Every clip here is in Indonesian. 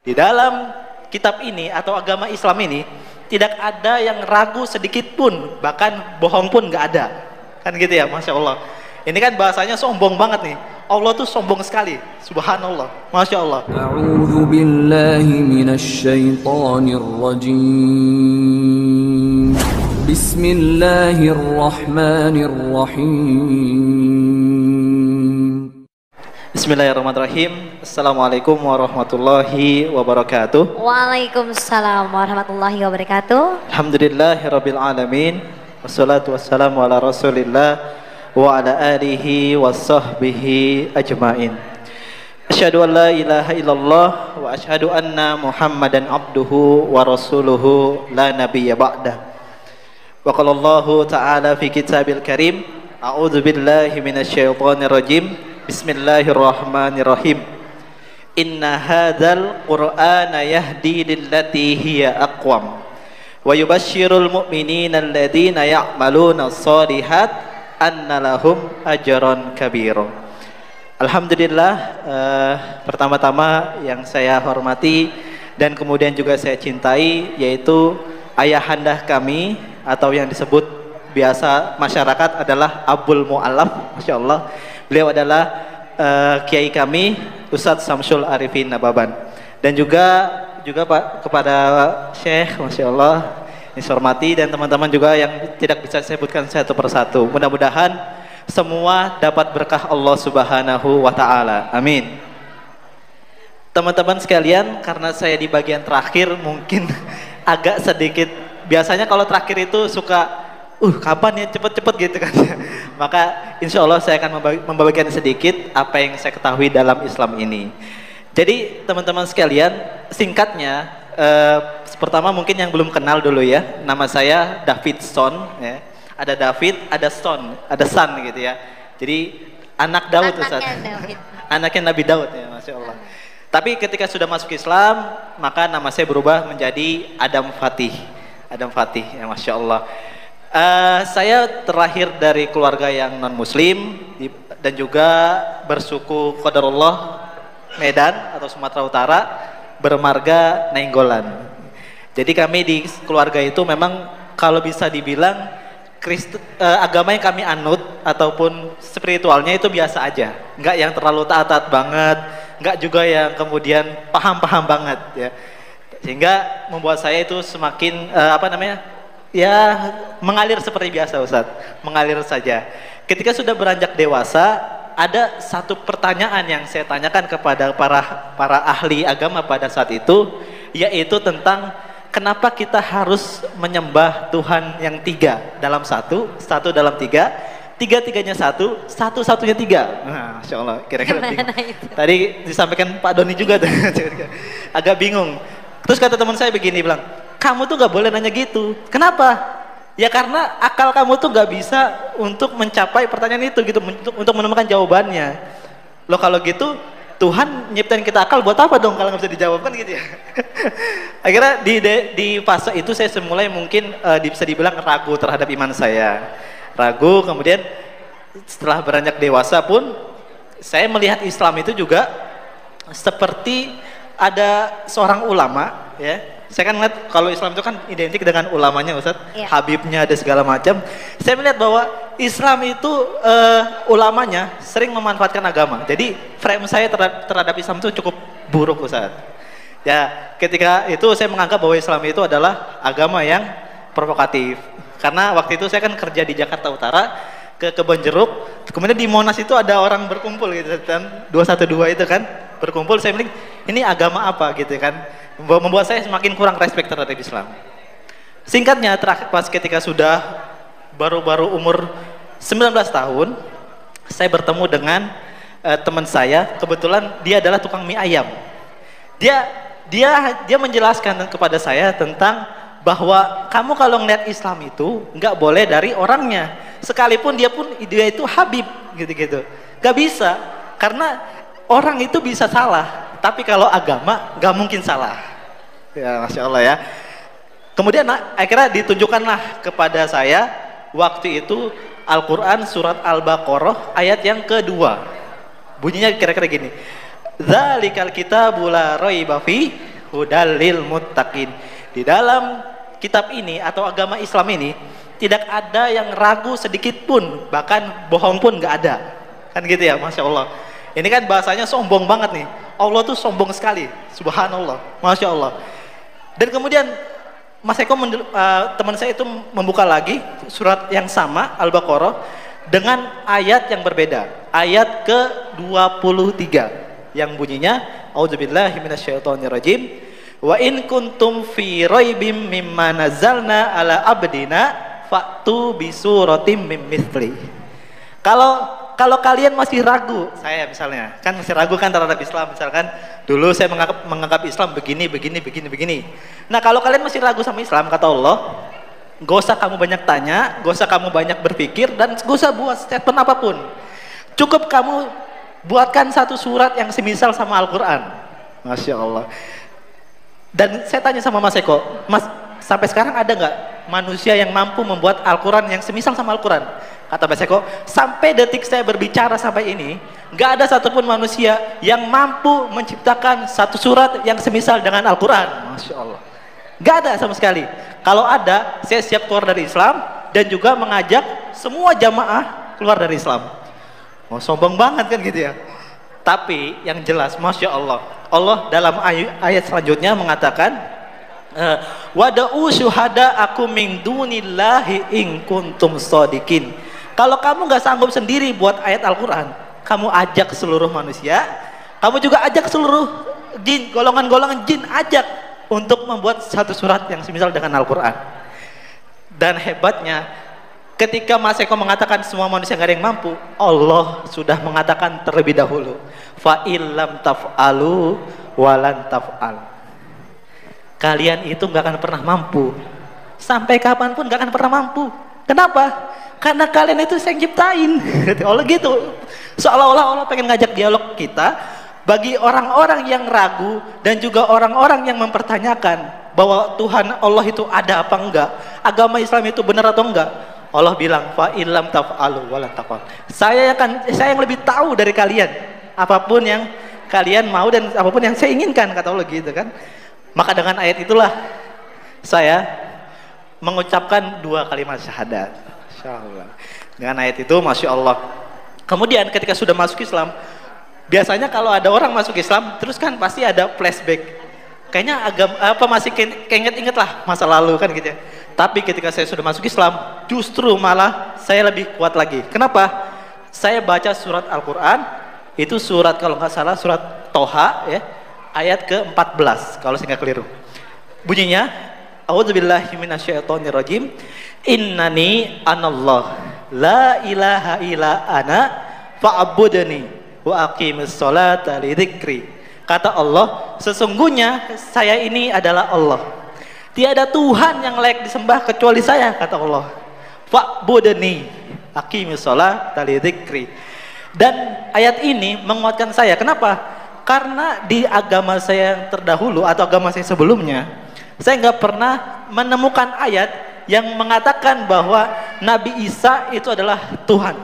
Di dalam kitab ini atau agama Islam ini tidak ada yang ragu sedikit pun, bahkan bohong pun nggak ada. Kan gitu ya, Masya Allah. Ini kan bahasanya sombong banget nih. Allah tuh sombong sekali. Subhanallah. Masya Allah. A'udzu billahi minasy syaithanir rajim. Bismillahirrahmanirrahim. Bismillahirrahmanirrahim. Assalamualaikum warahmatullahi wabarakatuh. Waalaikumsalam warahmatullahi wabarakatuh. Alhamdulillahirabbil alamin. Wassalatu wassalamu ala Rasulillah wa ala alihi washabbihi ajmain. Asyhadu an la ilaha illallah wa asyhadu anna Muhammadan abduhu wa rasuluhu la nabiyya ba'da. Wa qala Allahu ta'ala fi kitabil karim, a'udzu billahi minasyaitonir rajim. Bismillahirrahmanirrahim. Inna hadzal qur'ana yahdi lillati hiya aqwam wa yubashshirul mu'minina alladzina ya'maluna shalihat anna lahum ajran kabira. Alhamdulillah, pertama-tama yang saya hormati dan kemudian juga saya cintai yaitu ayahanda kami atau yang disebut biasa masyarakat adalah Abul Mu'allaf. Masya Allah, beliau adalah kiai kami Ustadz Samsul Arifin Nababan, dan juga Pak kepada Syekh, Masya Allah, ini saya hormati, dan teman-teman juga yang tidak bisa saya sebutkan satu persatu. Mudah-mudahan semua dapat berkah Allah Subhanahu wa Ta'ala. Amin. Teman-teman sekalian, karena saya di bagian terakhir mungkin agak sedikit, biasanya kalau terakhir itu suka kapan ya, cepet-cepet gitu kan. Maka insya Allah saya akan membagikan sedikit apa yang saya ketahui dalam Islam ini. Jadi teman-teman sekalian, singkatnya, pertama mungkin yang belum kenal dulu ya, nama saya David Son ya. Ada David, ada Son, ada San gitu ya. Jadi anak Daud, Ustaz. Anaknya Nabi Daud ya, Masya Allah. Tapi ketika sudah masuk Islam, maka nama saya berubah menjadi Adam Fatih. Adam Fatih ya, Masya Allah. Saya terlahir dari keluarga yang non muslim dan juga bersuku qadarullah Medan atau Sumatera Utara, bermarga Nainggolan. Jadi kami di keluarga itu memang kalau bisa dibilang agama yang kami anut ataupun spiritualnya itu biasa aja, nggak yang terlalu taat-taat banget, nggak juga yang kemudian paham-paham banget ya. Sehingga membuat saya itu semakin mengalir seperti biasa, Ustadz, mengalir saja. Ketika sudah beranjak dewasa, ada satu pertanyaan yang saya tanyakan kepada para ahli agama pada saat itu, yaitu tentang kenapa kita harus menyembah Tuhan yang tiga dalam satu dalam tiga, tiga-tiganya satu, satu-satunya tiga. Nah, Masya Allah, kira-kira bingung. Tadi disampaikan Pak Doni juga tuh, agak bingung. Terus kata teman saya begini, bilang, kamu tuh gak boleh nanya gitu. Kenapa? Ya karena akal kamu tuh gak bisa untuk mencapai pertanyaan itu gitu, untuk menemukan jawabannya. Loh kalau gitu Tuhan nyiptain kita akal buat apa dong kalau nggak bisa dijawab, kan gitu ya. Akhirnya di fase itu saya mulai mungkin bisa dibilang ragu terhadap iman saya. Ragu, kemudian setelah beranjak dewasa pun saya melihat Islam itu juga seperti ada seorang ulama ya. Saya kan lihat kalau Islam itu kan identik dengan ulamanya, Ustaz, ya. Habibnya ada segala macam. Saya melihat bahwa Islam itu ulamanya sering memanfaatkan agama. Jadi frame saya terhadap Islam itu cukup buruk, Ustaz. Ya, ketika itu saya menganggap bahwa Islam itu adalah agama yang provokatif. Karena waktu itu saya kan kerja di Jakarta Utara, ke Kebon Jeruk, kemudian di Monas itu ada orang berkumpul gitu kan, 212 itu kan berkumpul. Saya bilang, ini agama apa gitu kan, membuat saya semakin kurang respect terhadap Islam. Singkatnya, pas ketika sudah baru-baru umur 19 tahun, saya bertemu dengan teman saya. Kebetulan dia adalah tukang mie ayam. Dia menjelaskan kepada saya tentang bahwa kamu kalau ngeliat Islam itu nggak boleh dari orangnya, sekalipun dia itu Habib gitu-gitu, nggak bisa, karena orang itu bisa salah, tapi kalau agama nggak mungkin salah. Ya, Masya Allah ya. Kemudian akhirnya ditunjukkanlah kepada saya waktu itu Al-Quran surat Al-Baqarah ayat yang kedua. Bunyinya kira-kira gini, Dzalikal kitabu la raiba fi hudal lil muttaqin. Di dalam kitab ini atau agama Islam ini tidak ada yang ragu sedikit pun, bahkan bohong pun nggak ada. Kan gitu ya, Masya Allah. Ini kan bahasanya sombong banget nih. Allah tuh sombong sekali, subhanallah, Masya Allah. Dan kemudian Mas Eko teman saya itu membuka lagi surat yang sama, Al-Baqarah, dengan ayat yang berbeda, ayat ke-23 yang bunyinya A'udzubillahi minasyaitonirrajim wa in kuntum fi raibim mimma nazzalna ala abdina fa'tu bisuratim mim mithli. Kalau kalian masih ragu, saya misalnya kan masih ragu kan terhadap Islam, misalkan dulu saya menganggap Islam begini. Nah, kalau kalian masih ragu sama Islam, kata Allah, gak usah kamu banyak tanya, gak usah kamu banyak berpikir, dan gak usah buat statement apapun. Cukup kamu buatkan satu surat yang semisal sama Al-Quran. Masya Allah. Dan saya tanya sama Mas Eko, Mas, sampai sekarang ada nggak manusia yang mampu membuat Al-Quran yang semisal sama Al-Quran? Kata Mas Eko, sampai detik saya berbicara sampai ini, nggak ada satupun manusia yang mampu menciptakan satu surat yang semisal dengan Al-Quran. Masya Allah. Nggak ada sama sekali. Kalau ada, saya siap keluar dari Islam dan juga mengajak semua jamaah keluar dari Islam. Oh, sombong banget kan gitu ya. Tapi yang jelas, Masya Allah, Allah dalam ayat selanjutnya mengatakan, wada'u syuhada aku min dunillahi in kuntum shodikin. Kalau kamu nggak sanggup sendiri buat ayat Al-Quran, kamu ajak seluruh manusia, kamu juga ajak seluruh jin, golongan-golongan jin, ajak untuk membuat satu surat yang semisal dengan Al-Quran. Dan hebatnya, ketika Mas Eko mengatakan semua manusia nggak ada yang mampu, Allah sudah mengatakan terlebih dahulu, fa illam taf'alu walan taf'al. Kalian itu nggak akan pernah mampu, sampai kapanpun nggak akan pernah mampu. Kenapa? Karena kalian itu saya ciptain. Allah gitu, seolah-olah Allah pengen ngajak dialog kita bagi orang-orang yang ragu dan juga orang-orang yang mempertanyakan bahwa Tuhan Allah itu ada apa enggak, agama Islam itu benar atau enggak. Allah bilang, fa illam taf'alu walan taf'al. Saya yang lebih tahu dari kalian, apapun yang kalian mau dan apapun yang saya inginkan, kata Allah gitu kan. Maka dengan ayat itulah saya mengucapkan 2 kalimat syahadat. Masya Allah. Dengan ayat itu, Masya Allah. Kemudian ketika sudah masuk Islam, biasanya kalau ada orang masuk Islam, terus kan pasti ada flashback. Kayaknya masih keinget-inget lah masa lalu kan gitu ya. Tapi ketika saya sudah masuk Islam, justru malah saya lebih kuat lagi. Kenapa? Saya baca surat Al-Quran, itu surat kalau nggak salah surat Toha ya, ayat ke-14 kalau saya nggak keliru. Bunyinya, A'udzubillahi minasyaitonirrajim. Innani anallah la ilaha illa ana fa'budni wa aqimis sholata li dzikri. Kata Allah, sesungguhnya saya ini adalah Allah. Tiada Tuhan yang layak disembah kecuali saya, kata Allah. Fa'budni aqimis sholata li dzikri. Dan ayat ini menguatkan saya. Kenapa? Karena di agama saya yang terdahulu atau agama saya sebelumnya, saya nggak pernah menemukan ayat yang mengatakan bahwa Nabi Isa itu adalah Tuhan.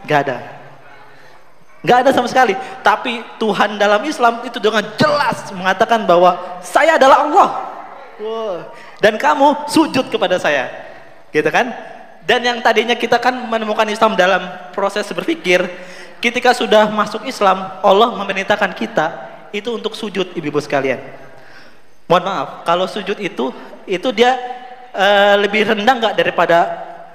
Nggak ada sama sekali. Tapi Tuhan dalam Islam itu dengan jelas mengatakan bahwa saya adalah Allah. Wow. Dan kamu sujud kepada saya, gitu kan? Dan yang tadinya kita kan menemukan Islam dalam proses berpikir, ketika sudah masuk Islam, Allah memerintahkan kita itu untuk sujud, ibu-ibu sekalian. Mohon maaf, kalau sujud itu dia lebih rendah nggak daripada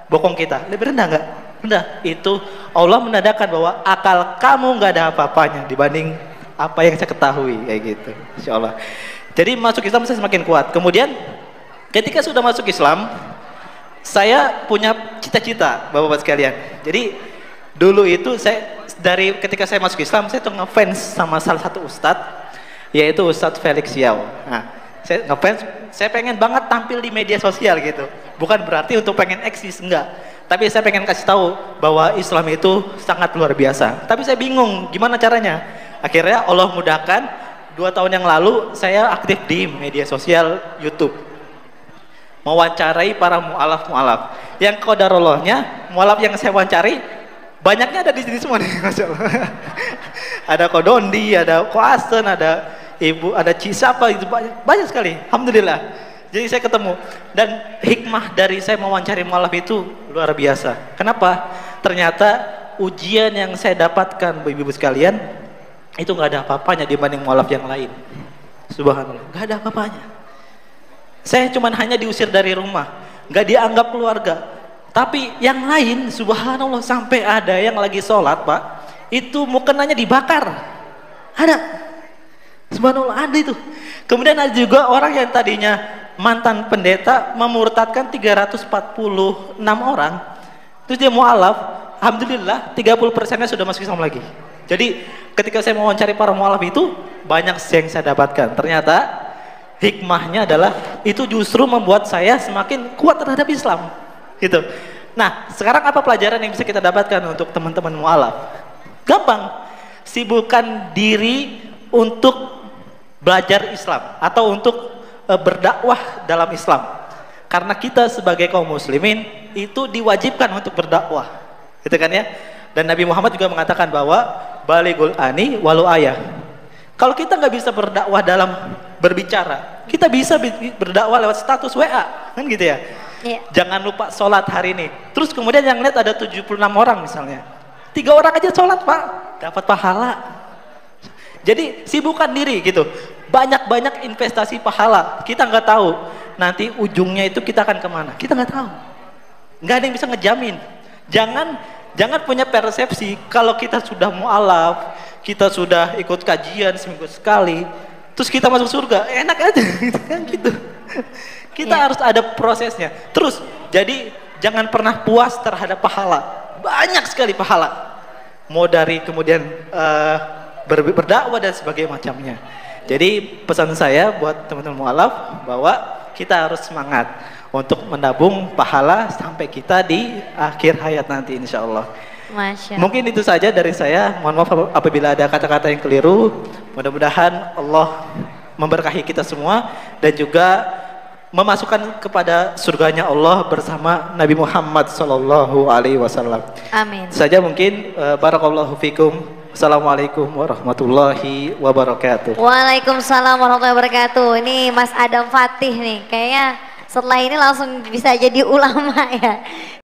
bokong kita? Lebih rendah nggak? Rendah. Itu Allah menandakan bahwa akal kamu nggak ada apa-apanya dibanding apa yang saya ketahui, kayak gitu. Insya Allah. Jadi masuk Islam saya semakin kuat. Kemudian ketika sudah masuk Islam, saya punya cita-cita, bapak-bapak sekalian. Jadi dulu itu dari ketika saya masuk Islam, saya tuh ngefans sama salah satu ustadz, yaitu Ustadz Felix Yao. Nah, saya ngefans, saya pengen banget tampil di media sosial gitu. Bukan berarti untuk pengen eksis, enggak. Tapi saya pengen kasih tahu bahwa Islam itu sangat luar biasa. Tapi saya bingung gimana caranya. Akhirnya Allah mudahkan, 2 tahun yang lalu saya aktif di media sosial YouTube. Mewawancarai para mu'alaf. Yang qadarallahnya, mu'alaf yang saya wawancari, banyaknya ada di sini semua nih, Masya Allah. Ada Kodondi, ada Koasen, ada ibu, ada siapa itu banyak sekali. Alhamdulillah. Jadi saya ketemu dan hikmah dari saya mewawancari mualaf itu luar biasa. Kenapa? Ternyata ujian yang saya dapatkan ibu-ibu sekalian itu nggak ada apa-apanya dibanding mualaf yang lain. Subhanallah, nggak ada apa-apanya. Saya cuman hanya diusir dari rumah, nggak dianggap keluarga. Tapi yang lain, subhanallah, sampai ada yang lagi sholat, Pak, itu mukenanya dibakar. Ada. Subhanallah, ada itu. Kemudian ada juga orang yang tadinya mantan pendeta memurtadkan 346 orang. Terus dia mualaf, alhamdulillah 30%-nya sudah masuk Islam lagi. Jadi ketika saya mau mencari para mualaf itu, banyak yang saya dapatkan. Ternyata hikmahnya adalah itu justru membuat saya semakin kuat terhadap Islam. Gitu. Nah, sekarang apa pelajaran yang bisa kita dapatkan untuk teman-teman mualaf? Gampang. Sibukkan diri untuk belajar Islam atau untuk berdakwah dalam Islam. Karena kita sebagai kaum muslimin itu diwajibkan untuk berdakwah. Gitu kan ya? Dan Nabi Muhammad juga mengatakan bahwa baligul ani walau ayah. Kalau kita nggak bisa berdakwah dalam berbicara, kita bisa berdakwah lewat status WA, kan gitu ya? Iya. Jangan lupa sholat hari ini. Terus kemudian yang lihat ada 76 orang misalnya. 3 orang aja sholat, Pak, dapat pahala. Jadi sibukkan diri gitu. Banyak-banyak investasi pahala. Kita nggak tahu nanti ujungnya itu kita akan kemana. Kita nggak tahu. Nggak ada yang bisa ngejamin. Jangan punya persepsi kalau kita sudah mualaf, kita sudah ikut kajian seminggu sekali, terus kita masuk surga, enak aja kan gitu. Kita harus ada prosesnya. Terus jadi jangan pernah puas terhadap pahala. Banyak sekali pahala. Mau dari kemudian berdakwah dan sebagainya macamnya. Jadi pesan saya buat teman-teman mualaf bahwa kita harus semangat untuk menabung pahala sampai kita di akhir hayat nanti insya Allah. Masya Allah. Mungkin itu saja dari saya. Mohon maaf apabila ada kata-kata yang keliru. Mudah-mudahan Allah memberkahi kita semua dan juga memasukkan kepada surganya Allah bersama Nabi Muhammad sallallahu alaihi wasallam. Amin. Saja mungkin barakallahu fikum. Assalamualaikum warahmatullahi wabarakatuh. Waalaikumsalam warahmatullahi wabarakatuh. Ini Mas Adam Fatih nih, kayaknya setelah ini langsung bisa jadi ulama ya.